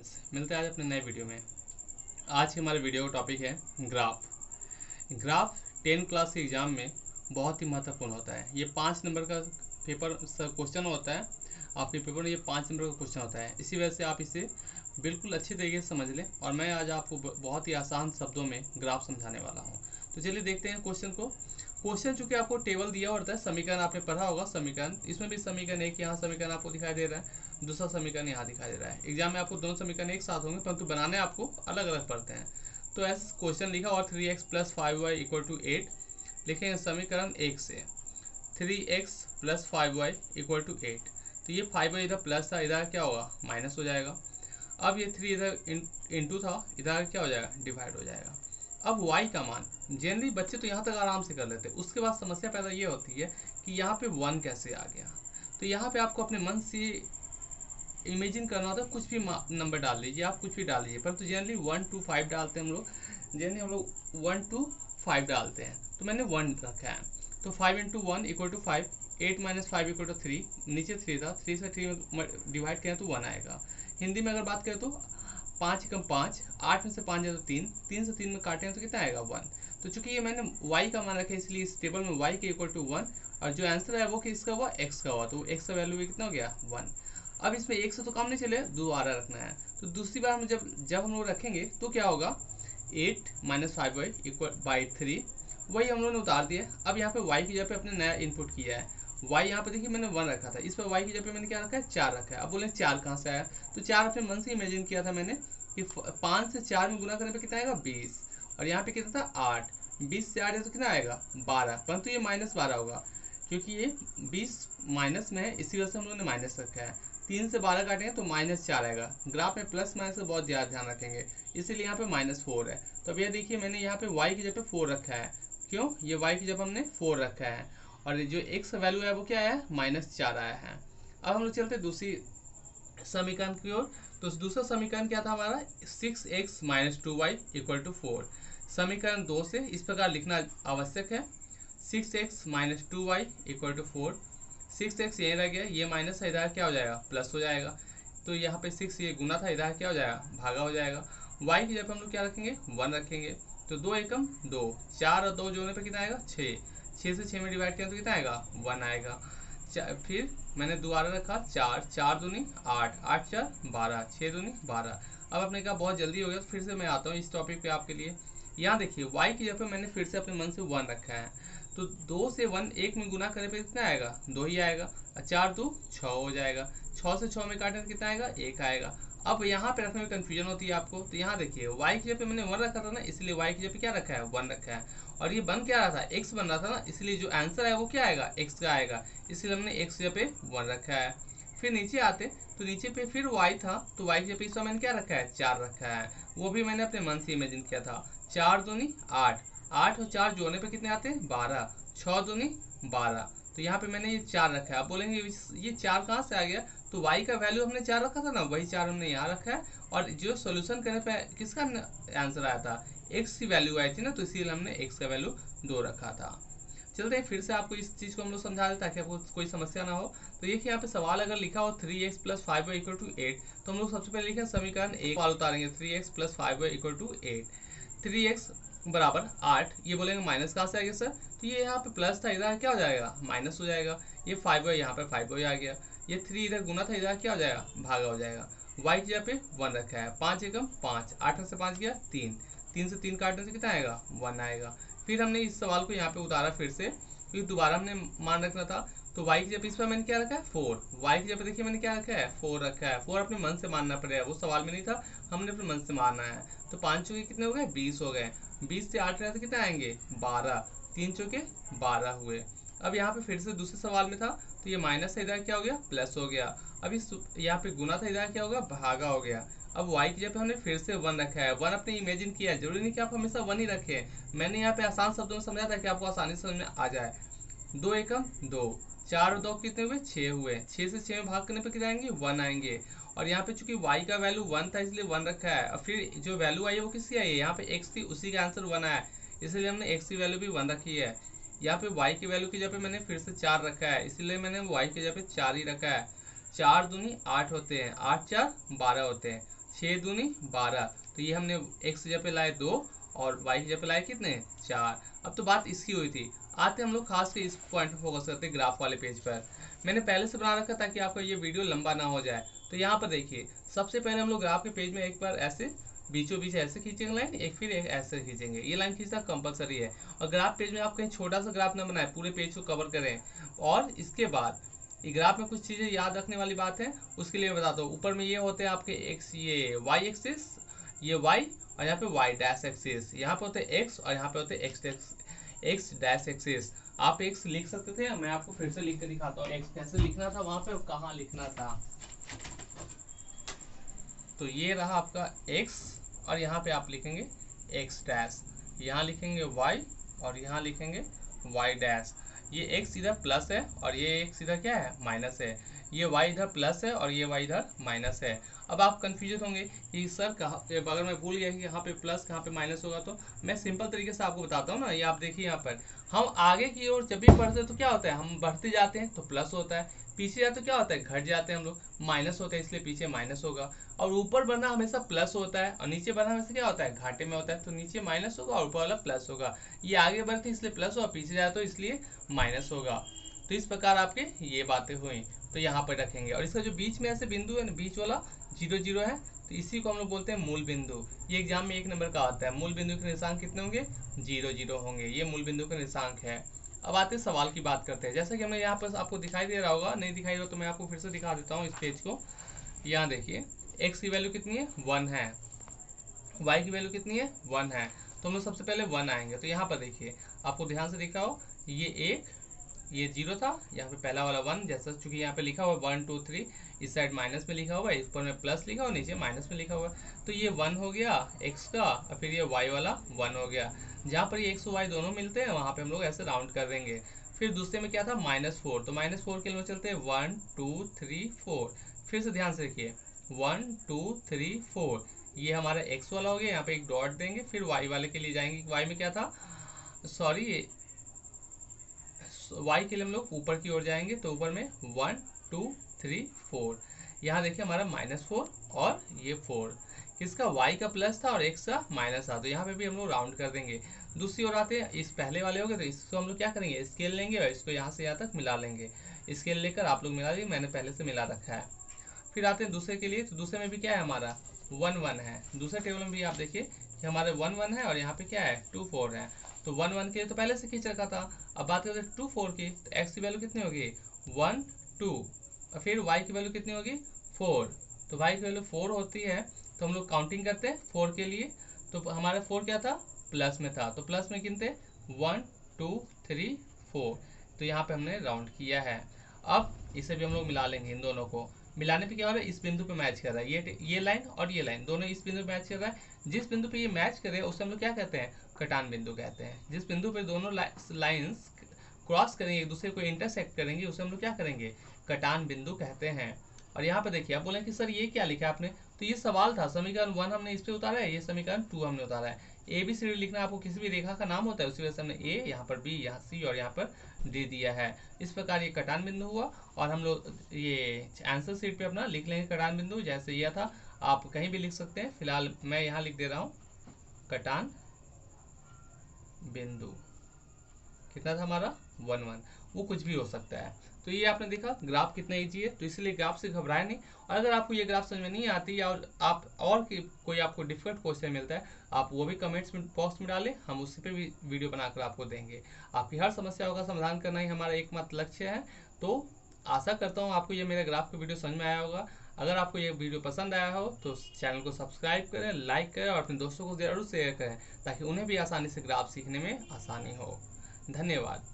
Friends, मिलते हैं आज अपने नए वीडियो में। आज के हमारे वीडियो का टॉपिक है ग्राफ। ग्राफ 10 क्लास के एग्ज़ाम में बहुत ही महत्वपूर्ण होता है। ये 5 नंबर का पेपर क्वेश्चन होता है। आपके पेपर में ये 5 नंबर का क्वेश्चन होता है। इसी वजह से आप इसे बिल्कुल अच्छी तरीके से समझ लें और मैं आज आपको बहुत ही आसान शब्दों में ग्राफ समझाने वाला हूँ। तो चलिए देखते हैं क्वेश्चन को। क्वेश्चन चूंकि आपको टेबल दिया होता है, समीकरण आपने पढ़ा होगा। समीकरण इसमें भी समीकरण एक यहाँ समीकरण आपको दिखाई दे रहा है, दूसरा समीकरण यहाँ दिखाई दे रहा है। एग्जाम में आपको दोनों समीकरण एक साथ होंगे, परंतु बनाने आपको अलग अलग पड़ते हैं। तो ऐसा क्वेश्चन लिखा और 3x + 5y = 8 लिखेंगे समीकरण 1 से। 3x + 5y = 8। तो ये 5y इधर प्लस था, इधर क्या होगा माइनस हो जाएगा। अब ये 3 इधर इंटू था, इधर क्या हो जाएगा डिवाइड हो जाएगा। अब y का मान जनरली बच्चे तो यहाँ तक आराम से कर लेते हैं। उसके बाद समस्या पैदा ये होती है कि यहाँ पे 1 कैसे आ गया। तो यहाँ पे आपको अपने मन से इमेजिन करना होता है। कुछ भी नंबर डाल लीजिए, आप कुछ भी डाल लीजिए, परंतु जनरली 1 to 5 डालते हैं हम लोग। जनरली हम लोग 1 to 5 डालते हैं, तो मैंने 1 रखा है। तो 5 × 1 = 5, 8 - 5 = 3। नीचे 3 था, 3 से 3 में डिवाइड करें तो 1 आएगा। हिंदी में अगर बात करें तो 5 × 5, 8 में से 5 जाए तो 3, 3 से 3 में काटें तो कितना आएगा 1। तो चूंकि ये मैंने y का मान रखा है, इसलिए इस टेबल में y के = 1 और जो आंसर है वो किसका हुआ, x का हुआ। तो x का वैल्यू भी कितना हो गया 1। अब इसमें एक से तो काम नहीं चले, दोबारा रखना है। तो दूसरी बार हम जब हम लोग रखेंगे तो क्या होगा, 8 - 5y = 3। वही हम लोगों ने उतार दिया। अब यहाँ पे y की जगह पे अपने नया इनपुट किया है। y यहाँ पे देखिए मैंने 1 रखा था, इस पर y की जगह पे मैंने क्या रखा है 4 रखा है। अब बोले 4 कहाँ से आया, तो 4 अपने मन से इमेजिन किया था मैंने कि 5 से 4 में गुना करने पे कितना आएगा 20, और यहाँ पे कितना था 8। 20 से 8 है तो कितना आएगा 12, परंतु ये -12 होगा क्योंकि ये 20 माइनस में है, इसी वजह से हम लोगों ने माइनस रखा है। 3 से 12 काटेंगे तो -4 आएगा। ग्राफ में प्लस माइनस का बहुत ज़्यादा ध्यान रखेंगे, इसीलिए यहाँ पे -4 है। तो अब ये देखिए मैंने यहाँ पे y की जगह पे 4 रखा है। क्यों, ये y की जगह हमने 4 रखा है और जो x वैल्यू है वो क्या आया है -4 आया है। अब हम लोग चलते दूसरी समीकरण की ओर। तो दूसरा समीकरण क्या था हमारा, 6x - 2y = 4। समीकरण 2 से इस प्रकार लिखना आवश्यक है, 6x - 2y = 4। 6x यहीं रह गया, ये माइनस है, इधर क्या हो जाएगा प्लस हो जाएगा। तो यहाँ पे 6 ये गुना था, इधर क्या हो जाएगा भागा हो जाएगा। y की जगह हम लोग क्या रखेंगे 1 रखेंगे। तो 2 एकम 2, 4 और 2 जोड़ने पे कितना आएगा 6। 6 से 6 में डिवाइड करें तो कितना आएगा 1 आएगा। फिर मैंने दोबारा रखा 4, 4 दूनी 8, 8 4 12, 6 दूनी 12। अब आपने कहा बहुत जल्दी हो गया, तो फिर से मैं आता हूँ इस टॉपिक पे आपके लिए। यहाँ देखिए y की जगह पे मैंने फिर से अपने मन से 1 रखा है। तो 2 से 1 1 में गुना करे पे कितना आएगा 2 ही आएगा। 4 2 6 हो जाएगा। 6 से 6 में काटें तो कितना आएगा 1 आएगा। अब यहाँ पे रखने में कंफ्यूजन होती है आपको। तो यहाँ देखिए y की जगह पे मैंने 1 रखा था ना, इसलिए y की जगह पे क्या रखा है 1 रखा है। और ये बन क्या रहा था x बन रहा था ना, इसलिए जो आंसर है वो क्या आएगा x का आएगा, इसलिए हमने x की जगह पे 1 रखा है। फिर नीचे आते तो नीचे पे फिर y था, तो y की जगह पे इस मैंने क्या रखा है 4 रखा है। वो भी मैंने अपने मन से इमेजिन किया था। 4 दूनी 8, 8 और 4 जोड़ने पे कितने आते हैं 12, 6 दूनी 12। तो यहाँ पे मैंने ये 4 रखा है। आप बोलेंगे ये 4 कहाँ से आ गया, तो y का वैल्यू हमने 4 रखा था ना, वही 4 हमने यहाँ रखा है। और जो सोल्यूशन करने पे किसका आंसर आया था x की वैल्यू आई थी ना, तो इसीलिए हमने x का वैल्यू 2 रखा था। चलते हैं फिर से आपको इस चीज़ को हम लोग समझा दें ताकि आपको कोई समस्या ना हो। तो ये कि यहाँ पे सवाल अगर लिखा हो 3x + 5y = 8, तो हम लोग सबसे पहले लिखें समीकरण 1 सवाल उतारेंगे 3x + 5y = 8। 3x बराबर 8, ये बोलेंगे माइनस कहाँ से आ गया सर, तो ये यहाँ पे प्लस था, इधर क्या हो जाएगा माइनस हो जाएगा। ये 5y यहाँ पे 5y आ गया। ये 3 इधर गुना था, इधर क्या हो जाएगा भागा हो जाएगा। y की जगह पे 1 रखा है। 5 एकम 5, 8 में से 5 गया 3, 3 से 3 काटने से कितना आएगा 1 आएगा। फिर हमने इस सवाल को यहाँ पे उतारा फिर से, क्योंकि दोबारा हमने मान रखना था। तो y की जगह इस पर मैंने क्या रखा है 4, y की जगह देखिए मैंने क्या रखा है 4 रखा है। 4 अपने मन से मानना पड़ेगा, वो सवाल में नहीं था, हमने अपने मन से मानना है। तो 5 चौके कितने हो गए 20 हो गए। 20 से 8 रहे तो कितने आएंगे 12, 3 चौके 12 हुए। अब यहाँ पे फिर से दूसरे सवाल में था, तो ये माइनस है, इधर क्या हो गया प्लस हो गया। अब इस यहाँ पे गुना था, इधर क्या होगा भागा हो गया। अब y की जगह पे हमने फिर से 1 रखा है। 1 अपने इमेजिन किया है, जरूरी नहीं कि आप हमेशा 1 ही रखें। मैंने यहाँ पे आसान शब्दों में समझा था कि आपको आसानी से समझ में आ जाए। 2 एकम 2, 4 और 2 कितने हुए 6 हुए। 6 से 6 में भाग करने पे कितने आएंगे 1 आएंगे। और यहाँ पे चूंकि y का वैल्यू 1 था इसलिए 1 रखा है। और फिर जो वैल्यू आई है वो किसकी आई है, यहाँ पे x थी, उसी का आंसर 1 आया, इसलिए हमने x की वैल्यू भी 1 रखी है। यहाँ पे y की वैल्यू की जगह पे मैंने फिर से 4 रखा है, इसलिए मैंने y की जगह पे 4 ही रखा है। 4 दूनी 8 होते हैं, 8 4 12 होते हैं। 6 दूनी 12, तो ये हमने x की जगह पे लाए 2 और y की जगह पे लाए कितने 4। अब तो बात इसकी हुई थी, आते हम लोग खास के इस पॉइंट पर फोकस करते हैं ग्राफ वाले पेज पर। मैंने पहले से बना रखा ताकि आपका ये वीडियो लंबा ना हो जाए। तो यहाँ पर देखिए, सबसे पहले हम लोग ग्राफ के पेज में एक बार ऐसे बीचों बीच ऐसे खींचेंगे लाइन, एक फिर एक ऐसे खींचेंगे। ये लाइन खींचना कंपलसरी है। और ग्राफ पेज में आप कहीं छोटा सा ग्राफ ना बनाए, पूरे पेज को कवर करें। और इसके बाद ये ग्राफ में कुछ चीज़ें याद रखने वाली बात है, उसके लिए बताता हूँ। ऊपर में ये होते हैं आपके एक्स, ये वाई एक्सिस, ये वाई, और यहाँ पे वाई डैश एक्सिस। यहाँ पे होते हैं एक्स और यहाँ पे होते हैं एक्स डैश एक्सिस। आप एक्स लिख सकते थे, मैं आपको फिर से लिख कर दिखाता हूँ एक्स कैसे लिखना था वहां पे और कहाँ लिखना था। तो ये रहा आपका x और यहाँ पे आप लिखेंगे x डैश, यहाँ लिखेंगे y और यहाँ लिखेंगे y डैश। ये x इधर प्लस है और ये x इधर क्या है माइनस है। ये y इधर प्लस है और ये y इधर माइनस है। अब आप कंफ्यूजन होंगे कि सर कहाँ, अगर मैं भूल गया कि यहाँ पे प्लस कहाँ पे माइनस होगा, तो मैं सिंपल तरीके से आपको बताता हूँ ना। ये आप देखिए, यहाँ पर हम आगे की ओर जब भी बढ़ते हैं तो क्या होता है, हम बढ़ते जाते हैं तो प्लस होता है, पीछे जाते तो क्या होता है, घट जाते हैं हम लोग, माइनस होता है, इसलिए पीछे माइनस होगा। और ऊपर बढ़ना हमेशा प्लस होता है और नीचे बढ़ना हमेशा क्या होता है, घाटे में होता है। तो नीचे माइनस होगा और ऊपर वाला प्लस होगा। ये आगे बढ़ते इसलिए प्लस होगा, पीछे जाए तो इसलिए माइनस होगा। तो इस प्रकार आपके ये बातें हुई, तो यहाँ पर रखेंगे। और इसका जो बीच में ऐसे बिंदु है ना, बीच वाला 0 0 है, तो इसी को हम लोग बोलते हैं मूल बिंदु। ये एग्जाम में 1 नंबर का आता है। मूल बिंदु के निशांक कितने होंगे, 0 0 होंगे। ये मूल बिंदु का निशांक है। अब आते हैं सवाल की बात करते हैं। जैसा कि हमने यहाँ पर आपको दिखाई दे रहा होगा, नहीं दिखाई दे तो मैं आपको फिर से दिखा देता हूँ इस पेज को। यहाँ देखिए, x की वैल्यू कितनी है 1 है, y की वैल्यू कितनी है 1 है। तो हम लोग सबसे पहले 1 आएंगे। तो यहाँ पर देखिए, आपको ध्यान से दिखा हो, ये 0 था, यहाँ पे पहला वाला 1, जैसा चूंकि यहाँ पे लिखा हुआ 1 2 3, इस साइड माइनस में लिखा हुआ है, ऊपर में प्लस लिखा हुआ, नीचे माइनस में लिखा हुआ है। तो ये 1 हो गया x का, और फिर ये y वाला 1 हो गया। जहाँ पर ये x और y दोनों मिलते हैं वहाँ पे हम लोग ऐसे राउंड कर देंगे। फिर दूसरे में क्या था -4, तो -4 के लिए चलते हैं 1 2 3 4। फिर से ध्यान से देखिए 1 2 3 4, ये हमारा x वाला हो गया, यहाँ पे एक डॉट देंगे। फिर y वाले के लिए जाएंगे, y में क्या था, सॉरी y के लिए हम लोग ऊपर की ओर जाएंगे। तो ऊपर में 1 2 3 4, यहाँ देखिए हमारा -4 और ये 4, किसका y का प्लस था और x का माइनस था। तो यहाँ पे भी हम लोग राउंड कर देंगे। दूसरी ओर आते हैं, इस पहले वाले हो गए, तो इसको हम लोग क्या करेंगे, स्केल लेंगे और इसको यहाँ से यहाँ तक मिला लेंगे। स्केल लेकर आप लोग मिला लीजिए, मैंने पहले से मिला रखा है। फिर आते हैं दूसरे के लिए। तो दूसरे में भी क्या है, हमारा 1 1 है। दूसरे टेबल में भी आप देखिए कि हमारे 1 1 है और यहाँ पे क्या है 2 4 है। तो 1 1 के तो पहले से खींच रखा था। अब बात करते हैं 2 4 की, तो x की वैल्यू कितनी होगी 1 2, और फिर y की वैल्यू कितनी होगी 4। तो y की वैल्यू 4 होती है। तो हम लोग काउंटिंग करते हैं 4 के लिए। तो हमारा 4 क्या था, प्लस में था, तो प्लस में गिनते 1 2 3 4। तो यहाँ पे हमने राउंड किया है। अब इसे भी हम लोग मिला लेंगे। इन दोनों को मिलाने पे क्या हो रहा है, इस बिंदु पे मैच कर रहा है, ये लाइन और ये लाइन दोनों इस बिंदु पे मैच कर रहा है। जिस बिंदु पे ये मैच करे उसे हम लोग क्या कहते हैं, कटान बिंदु कहते हैं। जिस बिंदु पे दोनों लाइंस क्रॉस करेंगे, एक दूसरे को इंटरसेक्ट करेंगे, उसे हम लोग क्या करेंगे, कटान बिंदु कहते हैं। और यहाँ पे देखिए, आप बोले कि सर ये क्या लिखा आपने, तो ये सवाल था, समीकरण 1 हमने इस पे उतारा है, ये समीकरण 2 हमने उतारा है। ABCD लिखना आपको किसी भी रेखा का नाम होता है, उसी वजह से हमने A, यहाँ पर B, यहाँ C और यहाँ पर D दिया है। इस प्रकार ये कटान बिंदु हुआ। और हम लोग ये आंसर शीट पे अपना लिख लेंगे कटान बिंदु, जैसे यह था। आप कहीं भी लिख सकते हैं, फिलहाल मैं यहाँ लिख दे रहा हूँ कटान बिंदु। कितना था हमारा 1 1, वो कुछ भी हो सकता है। तो ये आपने देखा ग्राफ कितना इजी है, तो इसलिए ग्राफ से घबराए नहीं। और अगर आपको ये ग्राफ समझ में नहीं आती या आप और कोई आपको डिफिकल्ट क्वेश्चन मिलता है, आप वो भी कमेंट्स में बॉक्स में डालें, हम उस पर भी वीडियो बनाकर आपको देंगे। आपकी हर समस्याओं का समाधान करना ही हमारा एकमात्र लक्ष्य है। तो आशा करता हूँ आपको ये मेरे ग्राफ का वीडियो समझ में आया होगा। अगर आपको ये वीडियो पसंद आया हो तो चैनल को सब्सक्राइब करें, लाइक करें और अपने दोस्तों को जरूर शेयर करें, ताकि उन्हें भी आसानी से ग्राफ सीखने में आसानी हो। धन्यवाद।